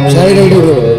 Silent bro.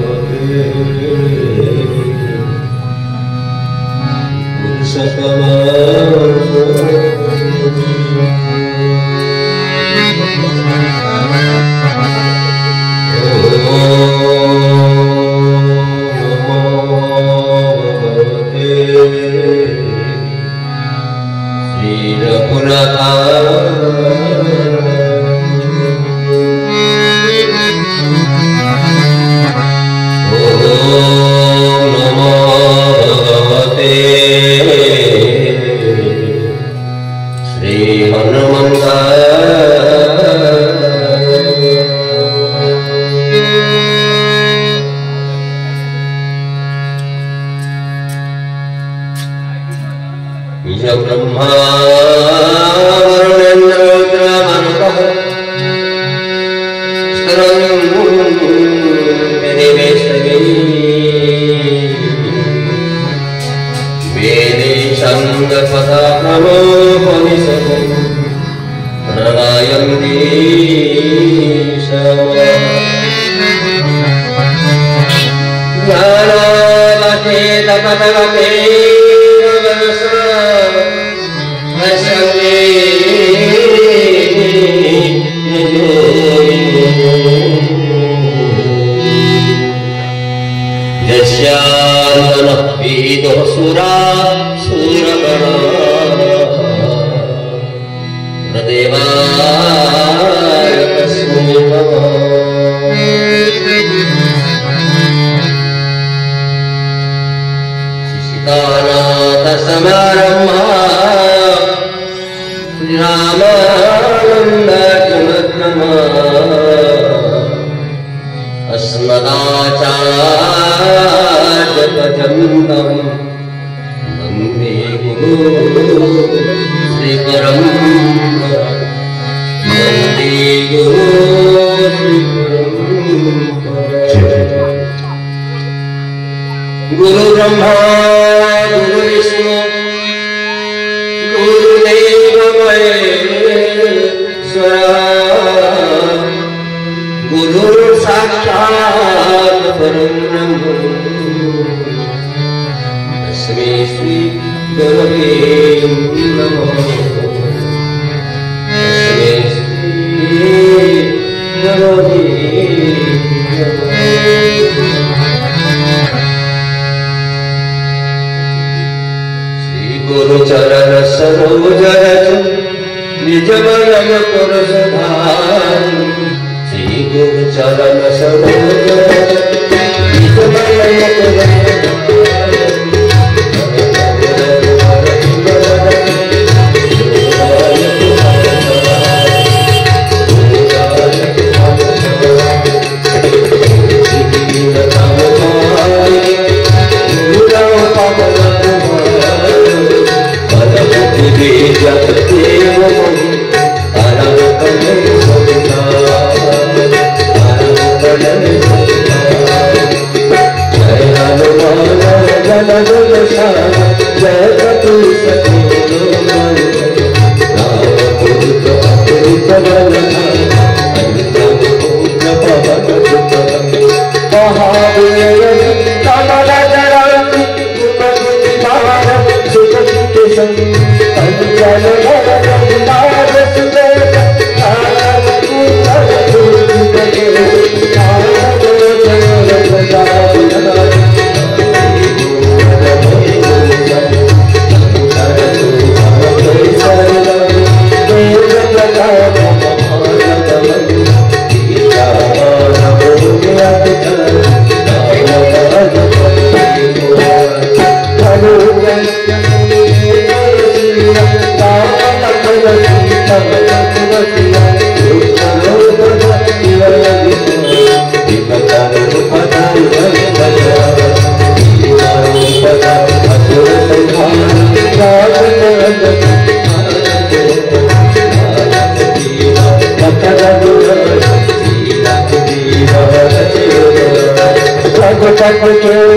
Thank you.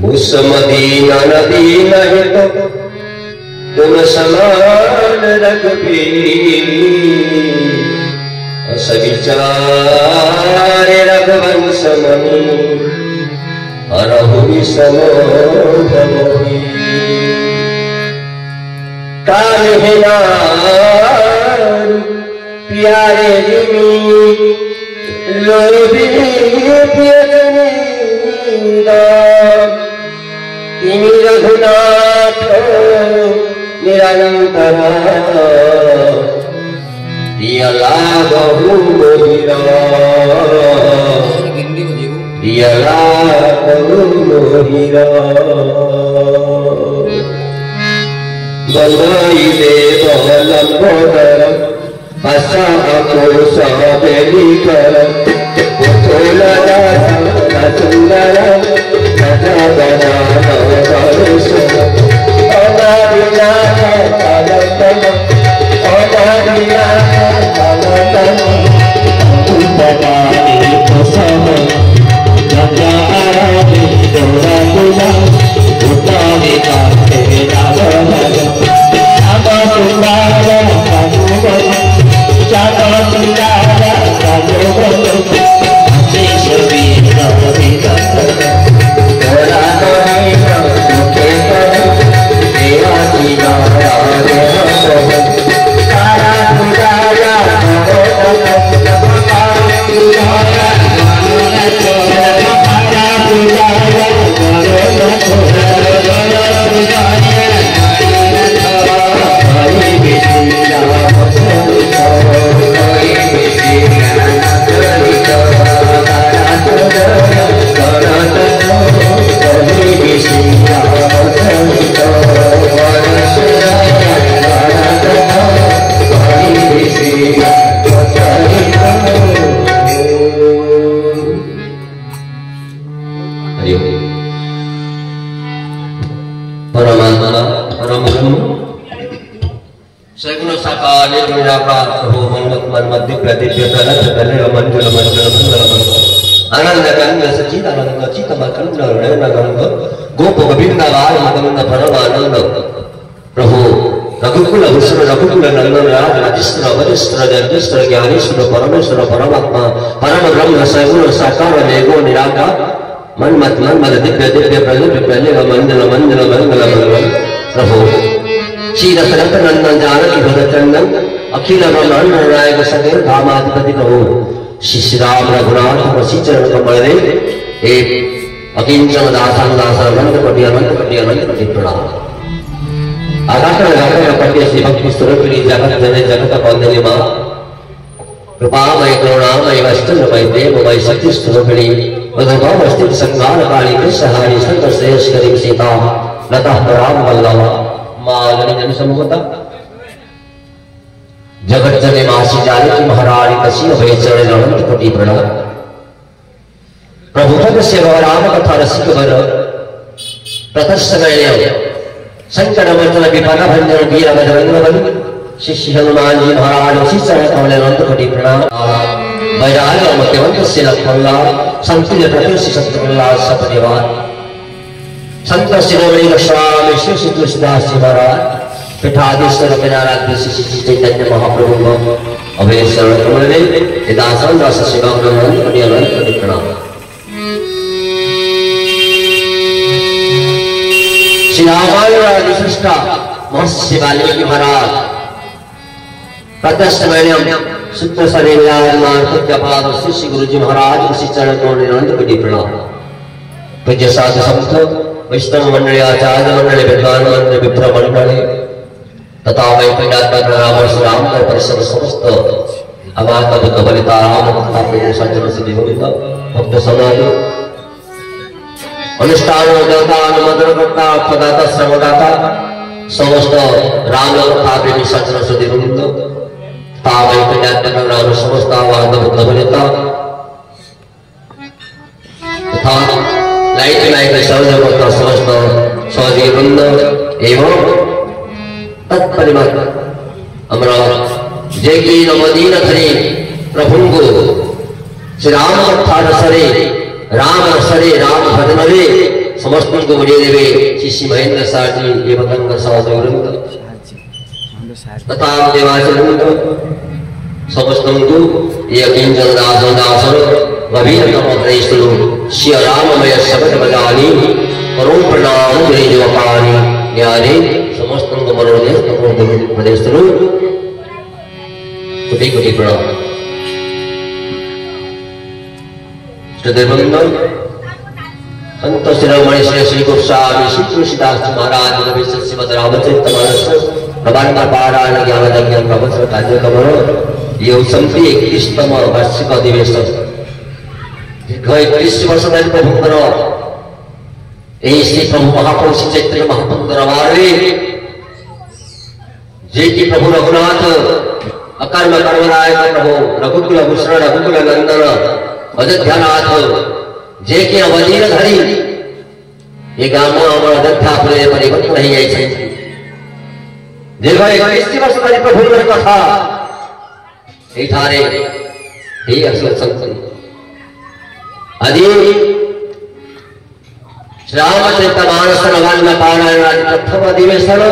मुसमदीन नदी नहीं तो तुम समान रघुबीर सविचारे रघुवंश मणि अरहुरी समोधमोही कान्हिनार प्यारे जिमी लोभी प्रियजनी तिमी रघुनाथ निरंतर दियला बहु मोहिरा दियला बहु मोहिरा बंधाई देव लंबोदर असा अकोष बेली कर पुतोला सुंदर सजा बना काले निराकार प्रभु मन्मथ दिव्य दिव्य तलत तले मंजल मंजल मंगल मंगल आनंद गंग सचित आनंद चित मकंद नयन गंग गोप गोविंद गाय मकंद परमानंद प्रभु रघुकुल भूषण रघुकुल नंदन राज राजेश्वर वरिष्ठ जगदीश्वर ज्ञानेश्वर परमेश्वर परमात्मा परम ब्रह्म सगुण साकार मेघो निराकार मन्मथ दिव्य दिव्य प्रलय प्रलय मंजल मंजल मंगल मंगल प्रभु श्री दशरथ नंदन जानकी भरत चंदन अखिल ब्रह्मांड नायक सदैव धामाधिपति प्रभु श्री राम रघुनाथ वसी चरण कमल एक अकिंचन दासान दासन अनंत कोटि प्रणाम आकाशण गाकर पट्टे श्री भक्ति स्वरूपिणी जगत जने जगत वंदनी मां कृपामय करुणामय वैष्णवमय देवमय शक्ति स्वरूपिणी वधुभाव स्थित संहार काली कृष्णहारी संत श्रेष्ठ करी सीता लता राम वल्लभा मां जन सम्मुखता जगत जने मासी जानकी महारानी कसी अभय चरण अनंत कोटि प्रणाम प्रभु भक्त से राम कथा रसिक वर प्रतस्थ संकट मोचन विपद भंजन वीर बजरंग बली शिष्य हनुमान जी महाराज उसी चरण कमल अनंत कोटि प्रणाम बैराग मत्यवंत से लखनला संतुल्य प्रतिष्ठित सत्यप्रहलाद सपरिवार संत शिरोमणि गोस्वामी श्री तुलसीदास जी महाराज पीठाधीश्वर पिनाराध्य श्री चैतन्य महाप्रभु अभय शरण कमल दासन दास शिवा अनंत कोटि प्रणाम रामायण सृष्टा महर्षि वाल्मीकि महाराज प्रत्यक्ष सूत्र शरीर पूज्यपाद श्री गुरु जी महाराज श्री चरण अनंत कोटि प्रणाम पूज्य साधु संत वैष्णव मंडली आचार्य मंडली विद्वान मंडली विप्र मंडली तथा वैकुंठात्मक राम राम का परिसर समस्त अगाध बुद्ध बलिता राम तथा प्रिय सज्जन सिद्धि गोविंद भक्त समाज अनुष्ठान देवता अनुमोदन करता प्रदाता श्रमदाता समस्त राम तथा प्रेमी सज्जन सिद्धि गोविंद तावै वैकुंठात्मक राम समस्त अगाध बुद्ध बलिता तथा लाइट सहयोग करता समस्त सहयोगी वृंद एवं तत्परिमल हमरा जे की नवदीन धरी प्रभु को श्री राम कथा रसरे राम रसरे राम भजनरे समस्त को बढ़िया देवे श्री महेंद्र साजी एवं गंग सहयोग वृंद तथा देवाचल वृंद समस्त को ये किंचन दास दासर गभीर तमोदरेश्वरु श्री राममय शब्द बजानी परम प्रणाम जय जवकानी न्यारे समस्त मनोदय तमोदरेश्वरु कोटि कोटि प्रणाम श्रीदेवंद संत शिरोमणि श्री गोस्वामी श्री तुलसीदास जी महाराज कवि श्रीमद रामचरित मानस प्रबंध पारायण ज्ञान यज्ञ प्रवचन कार्यक्रम ये संति 31तम वार्षिक अधिवेशन दीर्घ 31 वर्ष धरि प्रभुंकर यही श्री प्रभु महाप्रभु श्री चैतन्य महाप्रभुंकर वारे जे की प्रभु रघुनाथ अकर्म कर्मनायक प्रभु रघुकुल भूषण रघुकुल नंदन अयोध्यानाथ जे के अवधीर धरी ये गाम अयोध्यापुरे परिवर्तन नहीं आई दीर्घ 31 वर्ष धरि प्रभुंकर कथा एठारे हे असल संत आदि रामचरितमानस नवान्न पारायण प्रथम अधिवेशन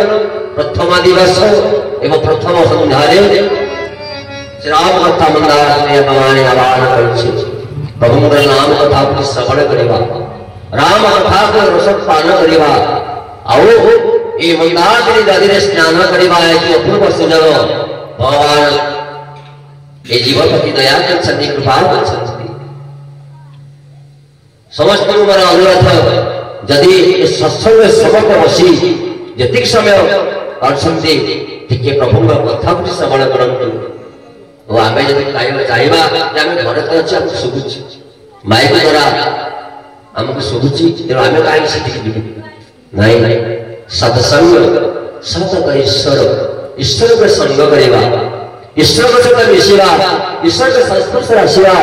प्रथम दिवस एवं प्रथम संध्यारे श्री राम कथा मंदार भगवान आवाहन कर प्रभुंकर नाम कथा श्रवण करवा राम कथा को रसपान करवा आओ ये मंदार नदी स्नान करवा अपूर्व सुजन भगवान ये जीवन प्रति दया कर कृपा कर समस्त अनुरोध जदि सत्संग समर्थ बसी जी समय टे प्रभु कथा को श्रवण करूँ आम जब चाहिए घर तो अच्छे आम शुभुच माइक द्वारा आमको शुभुची तेणु आम कहीं नहीं सत्संग सत ईश्वर ईश्वर को संग करवा ईश्वर सहित मिशा ईश्वर के संस्पर्श आसवा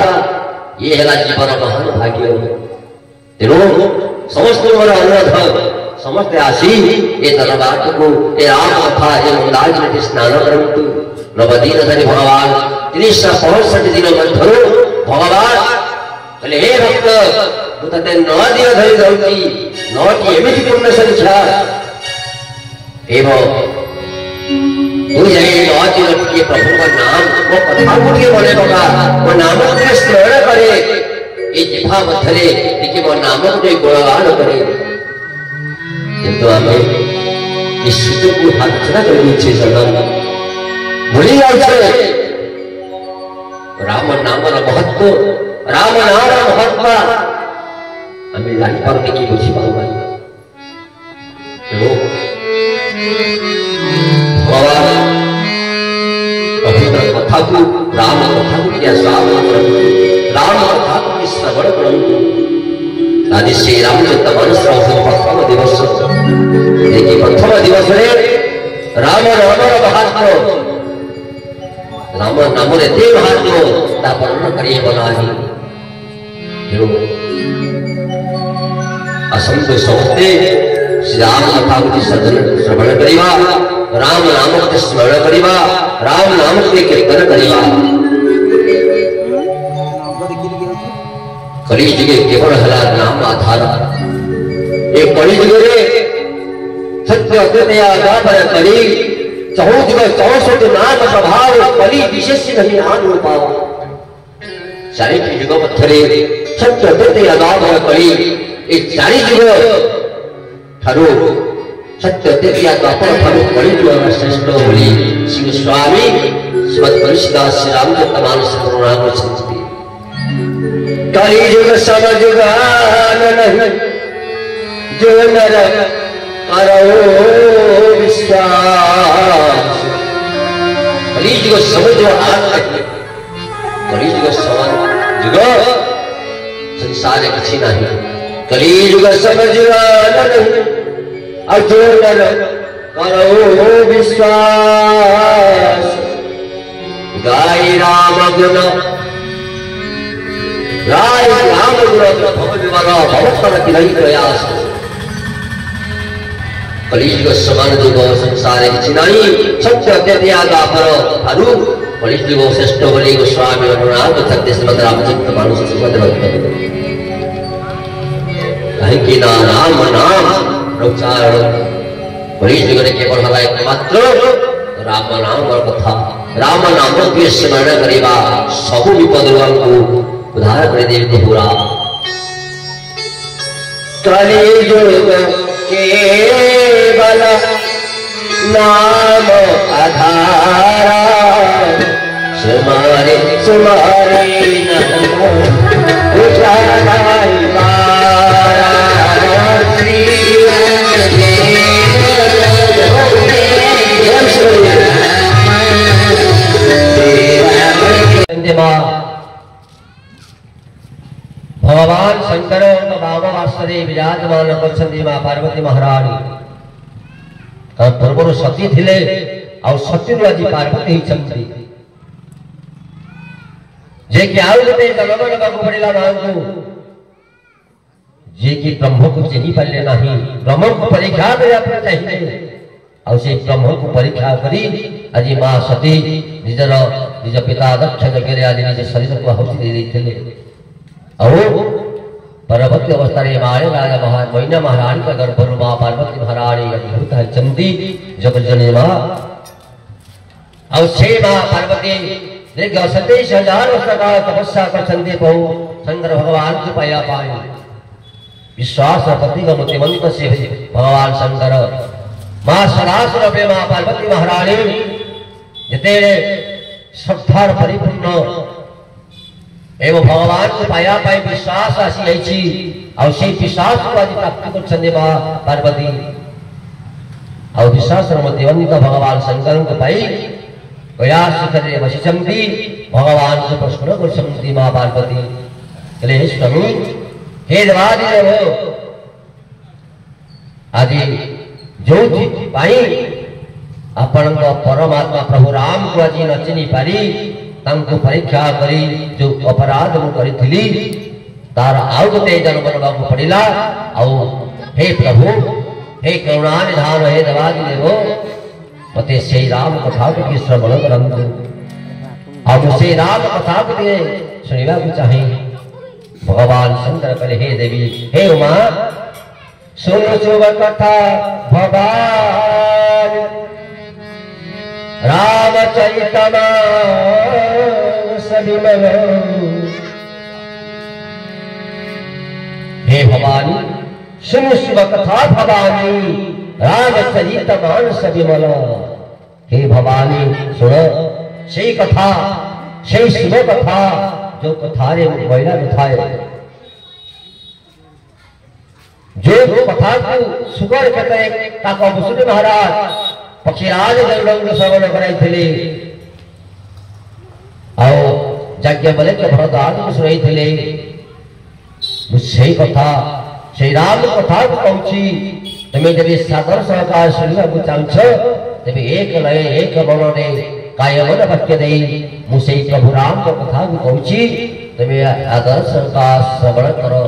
ये है जीवन महान भाग्य तेणु समस्त अनुरोध समस्त आसी ये दरबार को ये राम कथा ये मंदार स्नान करंतु नवदीन धरी भगवान 365 दिन मध्यरु भगवान कहले हे भक्त तू तते 9 दिन धरी रहउची 9 टी एमिति पूर्ण संख्या एवं तू जाई 9 दिन के प्रभु का नाम वो कथा को के बोले बगा वो नाम के स्मरण करे ए जिहा मध्यरे कि वो नाम को गुणगान करे किंतु हमें इस सुख को हाथ कर नीचे सदन भूली जाए राम नाम महत्व राम नाम महत्व हमें जानी पाने की बुझी पाऊंगा भगवान पवित्र कथा को राम कथा को क्या श्रावण राम कथा को श्रवण करूं आदि श्री रामचंद्र मानस प्रथम दिवस देखिए प्रथम दिवस रे राम नाम महत्व राम नाम रे ते महत्व ता वर्णन करिए बनाही जो असंख्य समझते श्री राम कथा को श्रवण करिवा राम नाम के स्मरण करिवा राम नाम के कीर्तन करिवा कली जुगे केवल हला नाम आधार एक कली जुगे रे सत्य अद्वैतया गाबर कली 64 नाम प्रभाव कली विशेष नहीं अनुपाव चारि युग मध्यरे सत्य अद्वैतया गाबर कली ए चारि युग थारो सत्य अद्वैतया गाबर थारो कली युग श्रेष्ठ बोली श्री स्वामी श्रीमद् तुलसीदास श्री रामचंद्र मानस करुणा को संस्कृति कली युग समझगान नहीं जो नर करो विश्वास कली युग समझो आन कली युग समझ संसार किसी नहीं कली युग समझगान नहीं जो नर करो विश्वास गाय राम गुण राय राम गुण भव विवाह भवत्तर किलई प्रयास कलियुग समान युग संसार किछि नाही सत्य अद्वैतया गापर थारु कलियुग श्रेष्ठ बोली गोस्वामी अनुराग सत्य श्रीमद् रामचंद्र मानस श्रीमद् भक्त कहीं कि ना राम नाम प्रचारण कलियुग रे केवल हला एकमात्र राम नाम कथा राम नाम के स्मरण करिवा सब विपद को उद्धार कर दे बहुरा कलियुग केवल नाम आधारा सुमारे सुमारे भगवान शंकर बाबा वासुदेव विराजमान करछन्ति मां पार्वती महारानी पूर्व सती थिले और सती आज पार्वती ही चंद्री जे कि आउ गोटे जन्म नेबाकू पड़िला मांकू जे कि ब्रह्म को चिन्हि पारे नहीं ब्रह्म को परीक्षा करबा चाहिए और से ब्रह्म को परीक्षा करी आज मां सती निज पिता दक्ष यज्ञ आज निज शरीर को आहुति दे देथिले और परवर्ती अवस्था रे मारे राजा मैना महारानी का गर्भरु मां पार्वती महारानी अद्भुत है चंदी जगजननी मां और से मां पार्वती दीर्घ 27,000 वर्ष का तपस्या कर चंदी बहु शंकर भगवान की पाया पाए विश्वास पति का मुतिमंत से भगवान शंकर मां सदाशिव पे मां पार्वती महारानी जते श्रद्धा परिपूर्ण एवं भगवान को पाया पाए विश्वास आसी और से विश्वास को आज प्राप्त कर पार्वती और विश्वास मध्यवंदित भगवान शंकर को पाई प्रयास करे वशिचंती भगवान को प्रश्न कर मां पार्वती कहले हे स्वामी हे देवादि देव आज जो पाई आपण परमात्मा प्रभु राम को आज न चिन्हि पारी तांको परीक्षा करी जो अपराध मु करिथिली तार आउ गोटे जन्म नेबाकू पड़िला और हे प्रभु हे करुणा निधान हे देवादि देव मते श्री राम कथा को श्रवण करंतु अब श्री राम कथा को सुनिबा को चाहे भगवान शंकर कहे हे देवी हे उमा सुन शुभ कथा भगवान रामचरितमानस विमल हे भवानी सुन शुभ कथा भवानी रामचरितमानस विमल हे भवानी सुन से कथा से शुभ कथा जो कथा रे महिला कथाए जो कथा को सुगर कहते ताको वसुदेव महाराज पक्षीराज गरुड़ श्रवण कराइथिले आओ यज्ञ बले के भरद्वाज को सुनाइथिले से कथा श्री राम कथा को कहूची तमे जब सादर सहकार सुनिबा को चाहछ तबे एक लय एक मनने कायमन वाक्य दे मुसे प्रभु राम को कथा को कहूची तमे आदर सहकार श्रवण करो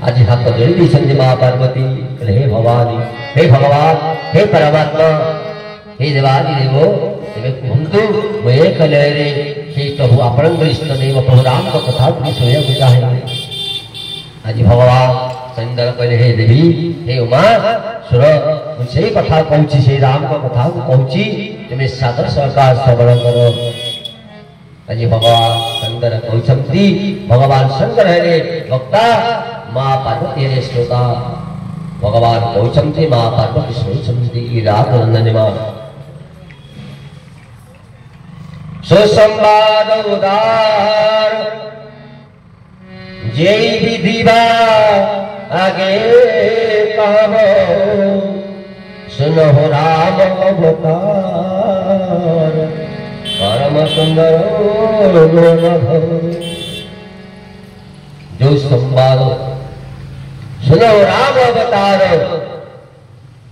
आज हाथ जोड़ी संजय मां पार्वती हे भवानी हे भगवान हे परमात्मा हे देवादि देवो तमे कुंतु मैं कले रे हे प्रभु आपण इष्ट देव प्रभु राम को कथा को सुनिया को चाहे आज भगवान सुंदर कहले हे देवी हे उमा सुर मुझे कथा कहूची श्री राम को कथा को कहूची तमे सादर सहकार श्रवण करो आज भगवान सुंदर कहउछंती भगवान शंकर है वक्ता मां पार्वती रे श्रोता भगवान कहउछंती मां पार्वती श्रोचंती रात नंदन मां सुसंवाद उदार जय विधिवा आगे कहो सुनो राम अवतार परम सुंदर जो संवाद सुनो राम अवतार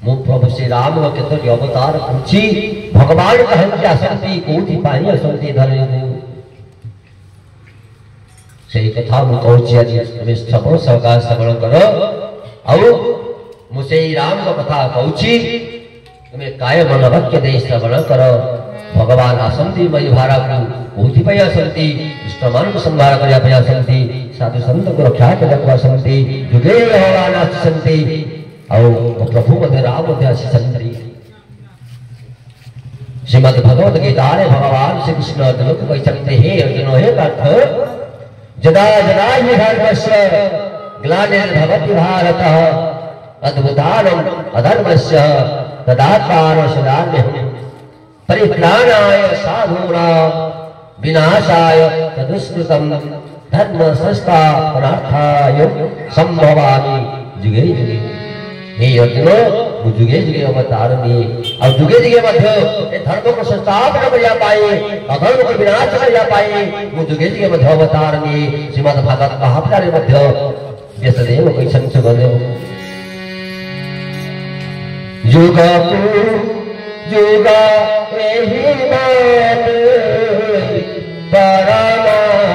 मु प्रभु श्री राम केतोटी अवतार पूछी भगवान कहन्ति असंति कोटि पानी असंति धरे से कथा मु कहूची आज तुम सब सहकार श्रवण करो और मुझे राम को कथा कहूची तुम्हें काय मन वाक्य दे श्रवण करो भगवान आसंती मई भारा को कोटि पाई असंति इष्टमान को संभार करिया पाई असंति साधु संत को रक्षा के रखवा असंति जुगे भगवान असंति और प्रभु मध्य राम मध्य असंति श्रीमद् भगवत गीता रे भगवान श्री कृष्ण अर्जुन को कहते हे अर्जुन हे पार्थ जदा जदा हि धर्मस्य ग्लानिर्भवति भारतः अद्भुतानम् अधर्मस्य तदात्मानं सदाम्यहम् परित्राणाय साधूनां विनाशाय तदुष्कृतं धर्म संस्थापनार्थाय संभवामि जुगे जुगे हे अर्जुन मु जुगे जुगे अवतार में और जुगे जुगे मध्य धर्म को संस्थापन करिया पाए अधर्म को विनाश करिया पाए मु जुगे जुगे मध्य अवतार में श्रीमद् भागवत महापुराण मध्य व्यासदेव कोई संचगने युगा युगा एहि बात परमानंद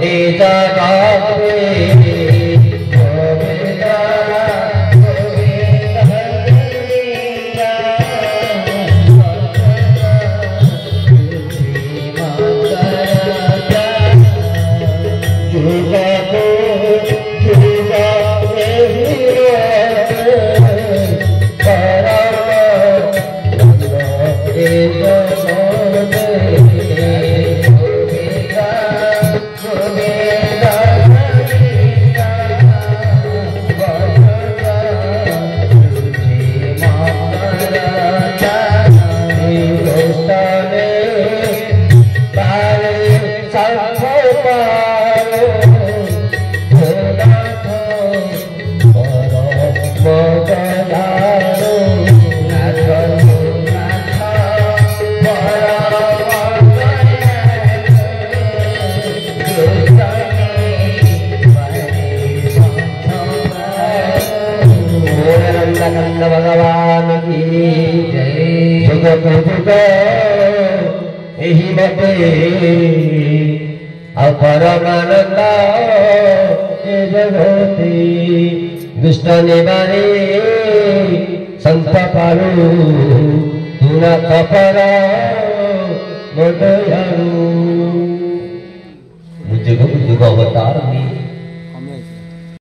ए जगत में भगवान की जय जुगत जुग एहि मते अपरमानंद ए जगति दुष्ट निवारे संत पारू तुला कपरा मुझको अवतार में